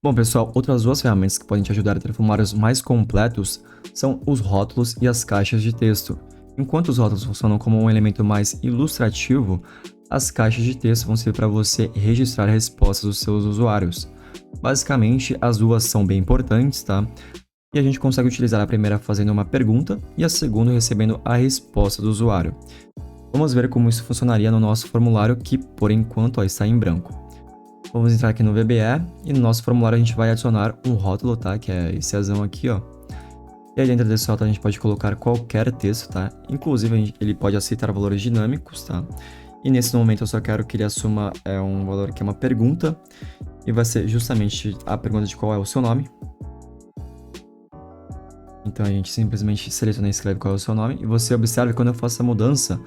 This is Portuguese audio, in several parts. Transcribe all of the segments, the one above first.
Bom, pessoal, outras duas ferramentas que podem te ajudar a ter formulários mais completos são os rótulos e as caixas de texto. Enquanto os rótulos funcionam como um elemento mais ilustrativo, as caixas de texto vão servir para você registrar respostas dos seus usuários. Basicamente, as duas são bem importantes, tá? E a gente consegue utilizar a primeira fazendo uma pergunta e a segunda recebendo a resposta do usuário. Vamos ver como isso funcionaria no nosso formulário que, por enquanto, ó, está em branco. Vamos entrar aqui no VBE e no nosso formulário a gente vai adicionar um rótulo, tá? Que é esse azão aqui, ó. E aí dentro desse rótulo a gente pode colocar qualquer texto, tá? Inclusive ele pode aceitar valores dinâmicos, tá? E nesse momento eu só quero que ele assuma um valor que é uma pergunta e vai ser justamente a pergunta de qual é o seu nome. Então a gente simplesmente seleciona e escreve qual é o seu nome e você observa que quando eu faço a mudança,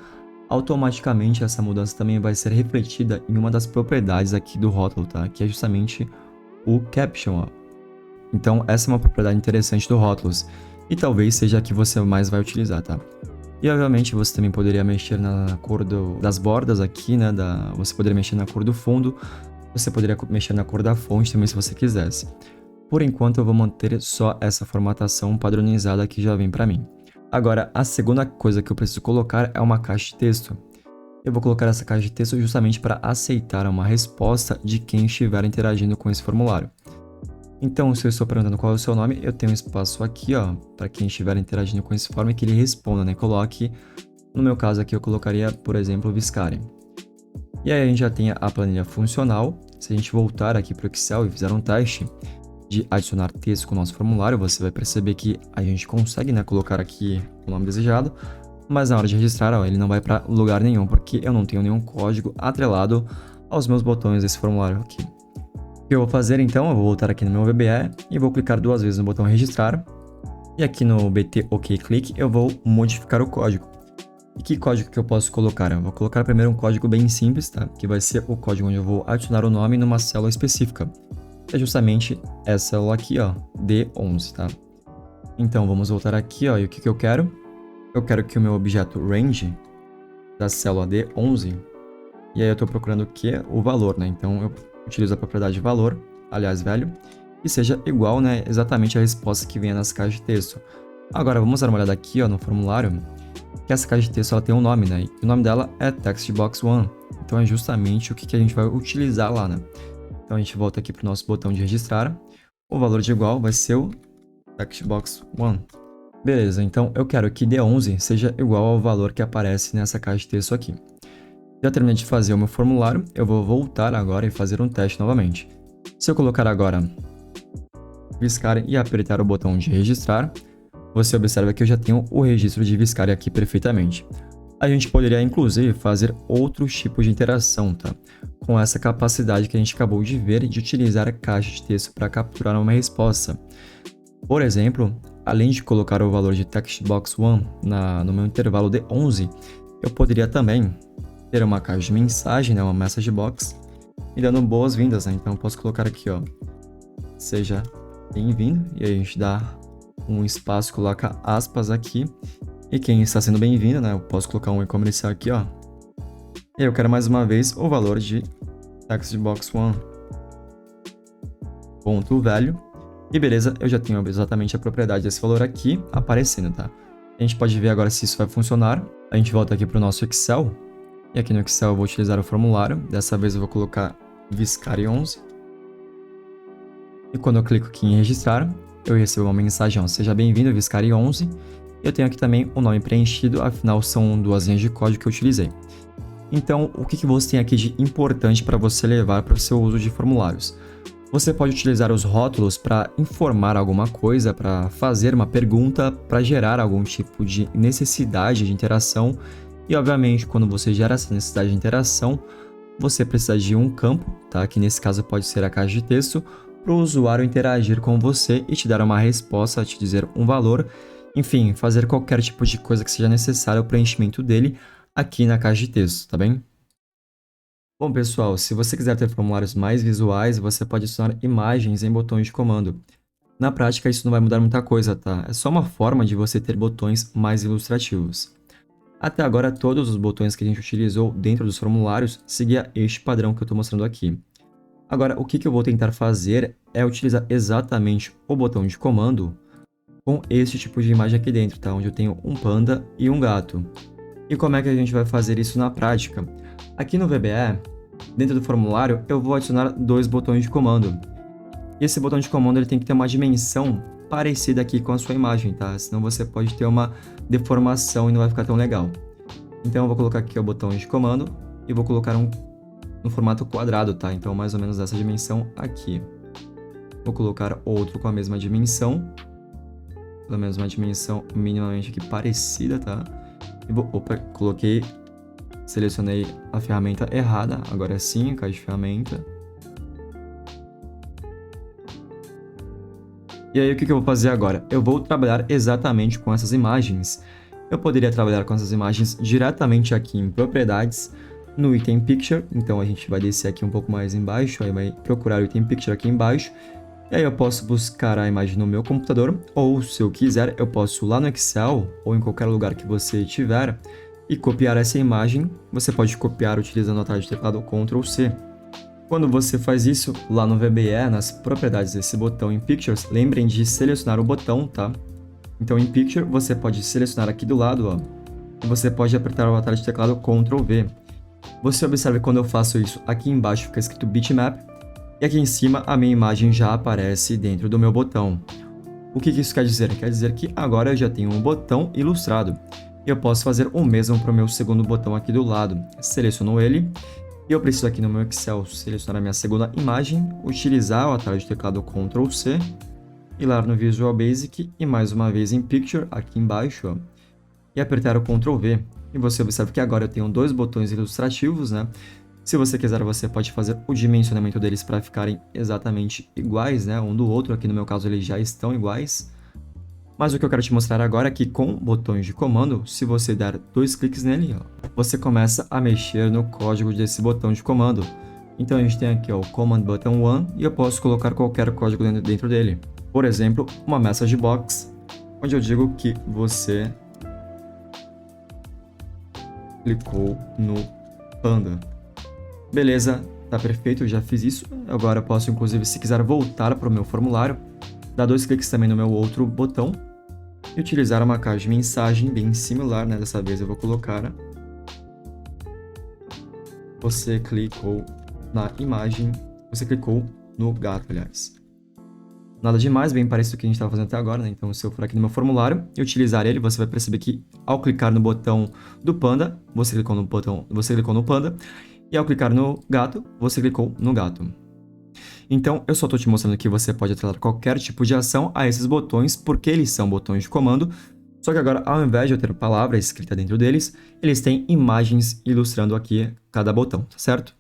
automaticamente essa mudança também vai ser refletida em uma das propriedades aqui do rótulo, tá? Que é justamente o caption, ó. Então essa é uma propriedade interessante do rótulos e talvez seja a que você mais vai utilizar, tá? E obviamente você também poderia mexer na cor das bordas aqui, né? Você poderia mexer na cor do fundo, você poderia mexer na cor da fonte também se você quisesse. Por enquanto eu vou manter só essa formatação padronizada que já vem para mim. Agora, a segunda coisa que eu preciso colocar é uma caixa de texto. Eu vou colocar essa caixa de texto justamente para aceitar uma resposta de quem estiver interagindo com esse formulário. Então, se eu estou perguntando qual é o seu nome, eu tenho um espaço aqui, ó, para quem estiver interagindo com esse form que ele responda, né? Coloque, no meu caso aqui eu colocaria, por exemplo, Viscari. E aí a gente já tem a planilha funcional. Se a gente voltar aqui para o Excel e fizer um teste de adicionar texto com o nosso formulário, você vai perceber que a gente consegue, né, colocar aqui o nome desejado, mas na hora de registrar, ó, ele não vai para lugar nenhum, porque eu não tenho nenhum código atrelado aos meus botões desse formulário aqui. O que eu vou fazer então, eu vou voltar aqui no meu VBE e vou clicar duas vezes no botão registrar, e aqui no BT OK Click eu vou modificar o código. E que código que eu posso colocar? Eu vou colocar primeiro um código bem simples, tá? Que vai ser o código onde eu vou adicionar o nome numa célula específica. É justamente essa célula aqui, ó, D11, tá? Então, vamos voltar aqui, ó, e o que eu quero? Eu quero que o meu objeto range da célula D11, e aí eu estou procurando o que? O valor, né? Então, eu utilizo a propriedade valor, aliás, velho, e seja igual, né, exatamente a resposta que venha nas caixas de texto. Agora, vamos dar uma olhada aqui, ó, no formulário, que essa caixa de texto ela tem um nome, né? E o nome dela é TextBox1. Então, é justamente o que a gente vai utilizar lá, né? Então a gente volta aqui para o nosso botão de registrar. O valor de igual vai ser o TextBox1. Beleza, então eu quero que D11 seja igual ao valor que aparece nessa caixa de texto aqui. Já terminei de fazer o meu formulário, eu vou voltar agora e fazer um teste novamente. Se eu colocar agora Viscari e apertar o botão de registrar, você observa que eu já tenho o registro de Viscari aqui perfeitamente. A gente poderia, inclusive, fazer outros tipos de interação, tá? Com essa capacidade que a gente acabou de ver de utilizar a caixa de texto para capturar uma resposta. Por exemplo, além de colocar o valor de TextBox1 no meu intervalo de 11, eu poderia também ter uma caixa de mensagem, né, uma message box, me dando boas-vindas, né? Então eu posso colocar aqui, ó, seja bem-vindo, e aí a gente dá um espaço, coloca aspas aqui, e quem está sendo bem-vindo, né? Eu posso colocar um e-comercial aqui, ó. E eu quero mais uma vez o valor de TextBox1 ponto velho. E beleza, eu já tenho exatamente a propriedade desse valor aqui aparecendo, tá? A gente pode ver agora se isso vai funcionar. A gente volta aqui para o nosso Excel. E aqui no Excel eu vou utilizar o formulário. Dessa vez eu vou colocar Viscari11. E quando eu clico aqui em registrar, eu recebo uma mensagem, ó, seja bem-vindo, Viscari11. Eu tenho aqui também o nome preenchido, afinal são duas linhas de código que eu utilizei. Então, o que você tem aqui de importante para você levar para o seu uso de formulários? Você pode utilizar os rótulos para informar alguma coisa, para fazer uma pergunta, para gerar algum tipo de necessidade de interação. E, obviamente, quando você gera essa necessidade de interação, você precisa de um campo, tá? Que nesse caso pode ser a caixa de texto, para o usuário interagir com você e te dar uma resposta, te dizer um valor. Enfim, fazer qualquer tipo de coisa que seja necessário ao preenchimento dele aqui na caixa de texto, tá bem? Bom, pessoal, se você quiser ter formulários mais visuais, você pode adicionar imagens em botões de comando. Na prática, isso não vai mudar muita coisa, tá? É só uma forma de você ter botões mais ilustrativos. Até agora, todos os botões que a gente utilizou dentro dos formulários seguiam este padrão que eu estou mostrando aqui. Agora, o que eu vou tentar fazer é utilizar exatamente o botão de comando com esse tipo de imagem aqui dentro, tá? Onde eu tenho um panda e um gato. E como é que a gente vai fazer isso na prática? Aqui no VBE, dentro do formulário, eu vou adicionar 2 botões de comando. E esse botão de comando ele tem que ter uma dimensão parecida aqui com a sua imagem, tá? Senão você pode ter uma deformação e não vai ficar tão legal. Então eu vou colocar aqui o botão de comando e vou colocar no formato quadrado, tá? Então mais ou menos essa dimensão aqui. Vou colocar outro com a mesma dimensão, pelo menos uma dimensão minimamente aqui parecida, tá? E selecionei a ferramenta errada, agora sim, caixa de ferramenta. E aí o que eu vou fazer agora? Eu vou trabalhar exatamente com essas imagens. Eu poderia trabalhar com essas imagens diretamente aqui em propriedades, no item picture, então a gente vai descer aqui um pouco mais embaixo, aí vai procurar o item picture aqui embaixo, e aí eu posso buscar a imagem no meu computador, ou se eu quiser, eu posso ir lá no Excel, ou em qualquer lugar que você tiver, e copiar essa imagem. Você pode copiar utilizando o atalho de teclado Ctrl C. Quando você faz isso, lá no VBE, nas propriedades desse botão em Pictures, lembrem de selecionar o botão, tá? Então em Picture, você pode selecionar aqui do lado, ó, e você pode apertar o atalho de teclado Ctrl V. Você observa que quando eu faço isso, aqui embaixo fica escrito Bitmap, e aqui em cima a minha imagem já aparece dentro do meu botão. O que isso quer dizer? Quer dizer que agora eu já tenho um botão ilustrado. E eu posso fazer o mesmo para o meu segundo botão aqui do lado. Seleciono ele, e eu preciso aqui no meu Excel selecionar a minha segunda imagem, utilizar o atalho de teclado Ctrl C, ir lá no Visual Basic e mais uma vez em Picture, aqui embaixo, ó, e apertar o Ctrl V. E você observa que agora eu tenho 2 botões ilustrativos, né? Se você quiser, você pode fazer o dimensionamento deles para ficarem exatamente iguais, né? Um do outro, aqui no meu caso eles já estão iguais. Mas o que eu quero te mostrar agora é que com botões de comando, se você dar 2 cliques nele, ó, você começa a mexer no código desse botão de comando. Então a gente tem aqui ó, o Command Button 1 e eu posso colocar qualquer código dentro dele. Por exemplo, uma message box, onde eu digo que você clicou no panda. Beleza, tá perfeito, eu já fiz isso. Agora eu posso, inclusive, se quiser voltar para o meu formulário, dar 2 cliques também no meu outro botão e utilizar uma caixa de mensagem bem similar, né? Dessa vez eu vou colocar: você clicou na imagem, você clicou no gato, aliás. Nada demais, bem parecido com o que a gente estava fazendo até agora, né? Então, se eu for aqui no meu formulário e utilizar ele, você vai perceber que ao clicar no botão do panda, você clicou no panda, e ao clicar no gato, você clicou no gato. Então, eu só estou te mostrando que você pode atrelar qualquer tipo de ação a esses botões, porque eles são botões de comando, só que agora, ao invés de eu ter palavra escrita dentro deles, eles têm imagens ilustrando aqui cada botão, tá certo?